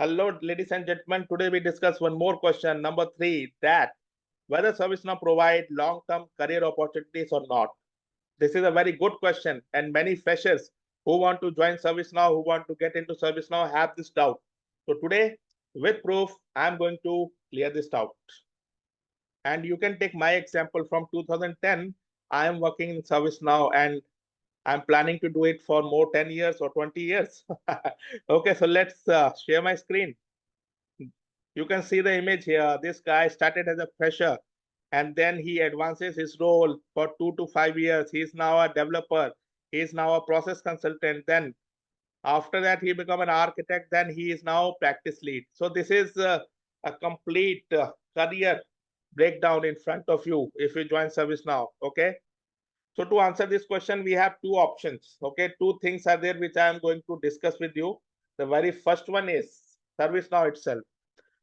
Hello, ladies and gentlemen. Today we discuss one more question, number 3, that whether ServiceNow provide long-term career opportunities or not. This is a very good question, and many freshers who want to join ServiceNow, who want to get into ServiceNow, have this doubt. So today, with proof, I'm going to clear this doubt. And you can take my example from 2010. I am working in ServiceNow, and I'm planning to do it for more 10 years or 20 years. Okay, so let's share my screen. You can see the image here. This guy started as a fresher and then he advances his role for 2 to 5 years. He's now a developer. He's now a process consultant. Then after that, he become an architect. Then he is now practice lead. So this is a complete career breakdown in front of you if you join ServiceNow. Okay. So to answer this question, we have two options. Okay. Two things are there which I am going to discuss with you. The very first one is ServiceNow itself.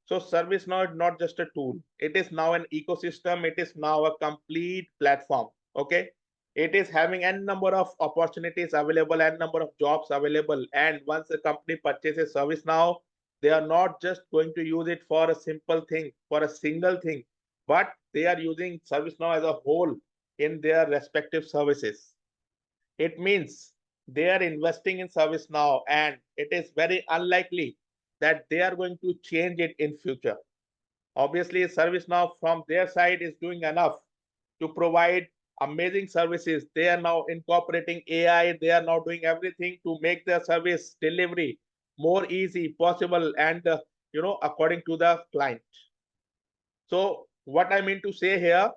So ServiceNow is not just a tool. It is now an ecosystem. It is now a complete platform. Okay. It is having n number of opportunities available, n number of jobs available. And once a company purchases ServiceNow, they are not just going to use it for a simple thing, for a single thing, but they are using ServiceNow as a whole in their respective services. It means they are investing in ServiceNow, and it is very unlikely that they are going to change it in future. Obviously, ServiceNow from their side is doing enough to provide amazing services. They are now incorporating AI. They are now doing everything to make their service delivery more easy possible and according to the client. So what I mean to say here,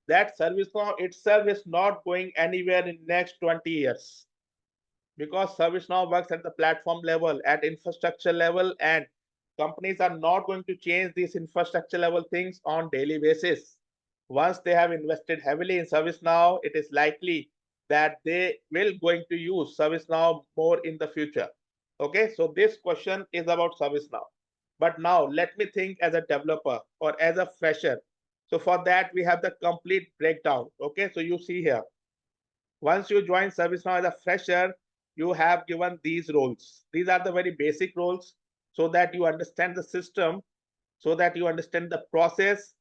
that ServiceNow itself is not going anywhere in next 20 years, because ServiceNow works at the platform level, at infrastructure level, and companies are not going to change these infrastructure level things on daily basis. Once they have invested heavily in ServiceNow, it is likely that they will going to use ServiceNow more in the future. Okay, so this question is about ServiceNow. But now let me think as a developer or as a fresher. So for that, we have the complete breakdown. Okay, so you see here, once you join ServiceNow as a fresher, you have given these roles. These are the very basic roles so that you understand the system, so that you understand the process,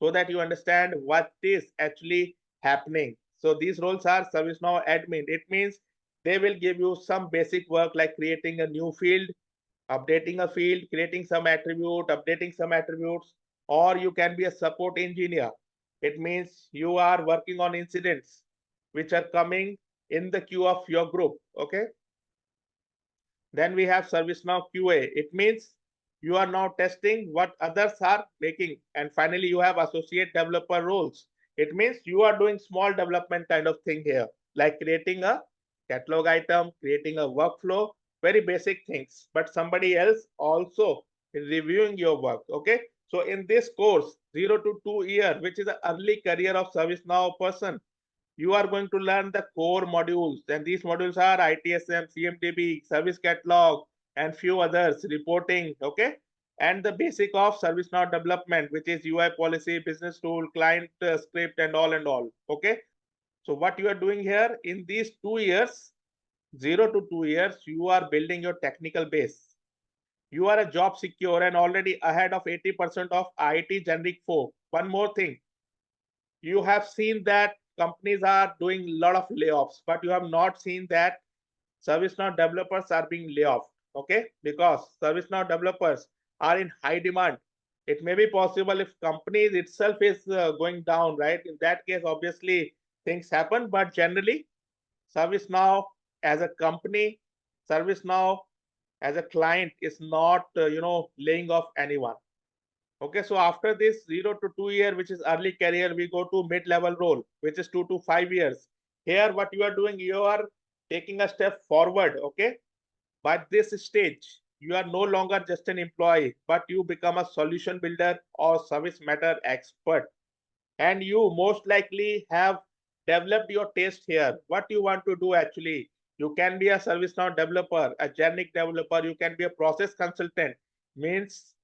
so that you understand what is actually happening. So these roles are ServiceNow admin. It means they will give you some basic work like creating a new field, updating a field, creating some attribute, updating some attributes, or you can be a support engineer. It means you are working on incidents which are coming in the queue of your group. Okay. Then we have ServiceNow QA. It means you are now testing what others are making. And finally, you have associate developer roles. It means you are doing small development kind of thing here, like creating a catalog item, creating a workflow, very basic things. But somebody else also is reviewing your work. Okay. So in this course, 0 to 2 year, which is the early career of ServiceNow person, you are going to learn the core modules, and these modules are ITSM, CMDB, service catalog, and few others, reporting, okay? And the basic of ServiceNow development, which is UI policy, business tool, client script, and all, okay? So what you are doing here in these 2 years, 0 to 2 years, you are building your technical base. You are a job secure and already ahead of 80% of IT generic folk. One more thing, you have seen that companies are doing a lot of layoffs, but you have not seen that ServiceNow developers are being laid off. Okay, because ServiceNow developers are in high demand. It may be possible if companies itself is going down, right? In that case, obviously things happen, but generally, ServiceNow as a company, ServiceNow as a client is not, laying off anyone. Okay, so after this 0 to 2 year, which is early career, we go to mid-level role, which is 2 to 5 years. Here, what you are doing, you are taking a step forward. Okay, but this stage, you are no longer just an employee, but you become a solution builder or service matter expert. And you most likely have developed your taste here. What you want to do actually, you can be a ServiceNow developer, a generic developer, you can be a process consultant, means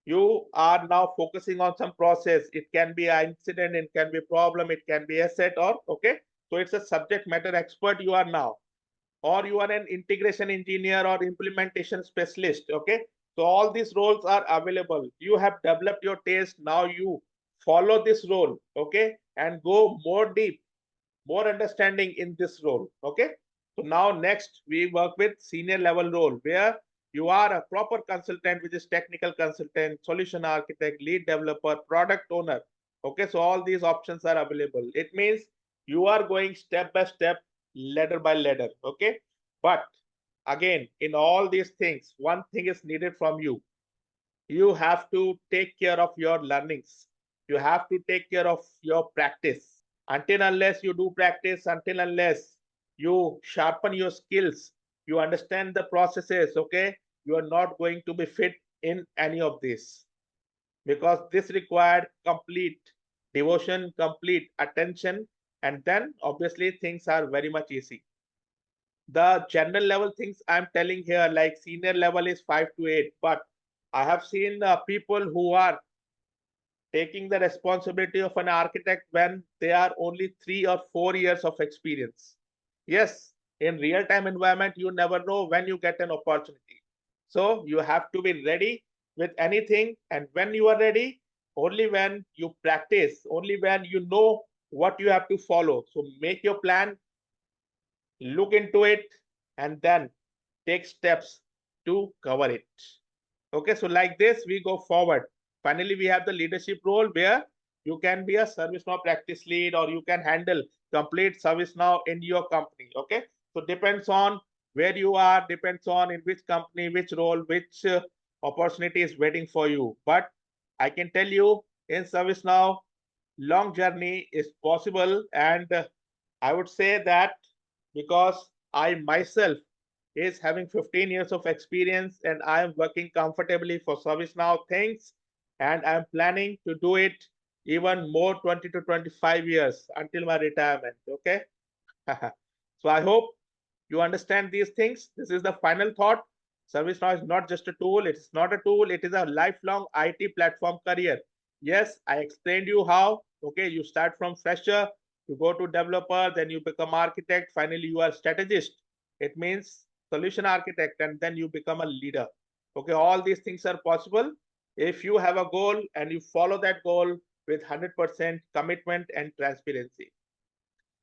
you are now focusing on some process. It can be an incident, it can be a problem, it can be asset, or okay. So it's a subject matter expert you are now, or you are an integration engineer or implementation specialist. Okay. So all these roles are available. You have developed your taste. Now you follow this role, okay, and go more deep, more understanding in this role, okay. So now next we work with senior level role where you are a proper consultant, which is technical consultant, solution architect, lead developer, product owner, okay. So all these options are available. It means you are going step by step, ladder by ladder, okay. But again, in all these things, one thing is needed from you. You have to take care of your learnings. You have to take care of your practice. Until unless you do practice, until unless you sharpen your skills, you understand the processes, okay, you are not going to be fit in any of this, because this required complete devotion, complete attention, and then obviously things are very much easy. The general level things I'm telling here, like senior level is 5 to 8, but I have seen people who are taking the responsibility of an architect when they are only 3 or 4 years of experience. Yes, in real-time environment, you never know when you get an opportunity. So you have to be ready with anything. And when you are ready, only when you practice, only when you know what you have to follow. So make your plan, look into it, and then take steps to cover it. Okay, so like this, we go forward. Finally, we have the leadership role where you can be a ServiceNow practice lead, or you can handle complete ServiceNow in your company. Okay, so depends on where you are, depends on in which company, which role, which opportunity is waiting for you. But I can tell you, in ServiceNow, long journey is possible. And I would say that because I myself is having 15 years of experience and I am working comfortably for ServiceNow things, and I'm planning to do it even more 20 to 25 years until my retirement. Okay. So I hope you understand these things. This is the final thought. ServiceNow is not just a tool. It's not a tool. It is a lifelong IT platform career. Yes, I explained you how. Okay, you start from fresher, you go to developer, then you become architect. Finally, you are strategist. It means solution architect, and then you become a leader. Okay, all these things are possible if you have a goal and you follow that goal with 100% commitment and transparency.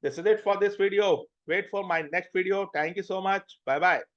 This is it for this video. Wait for my next video. Thank you so much. Bye bye.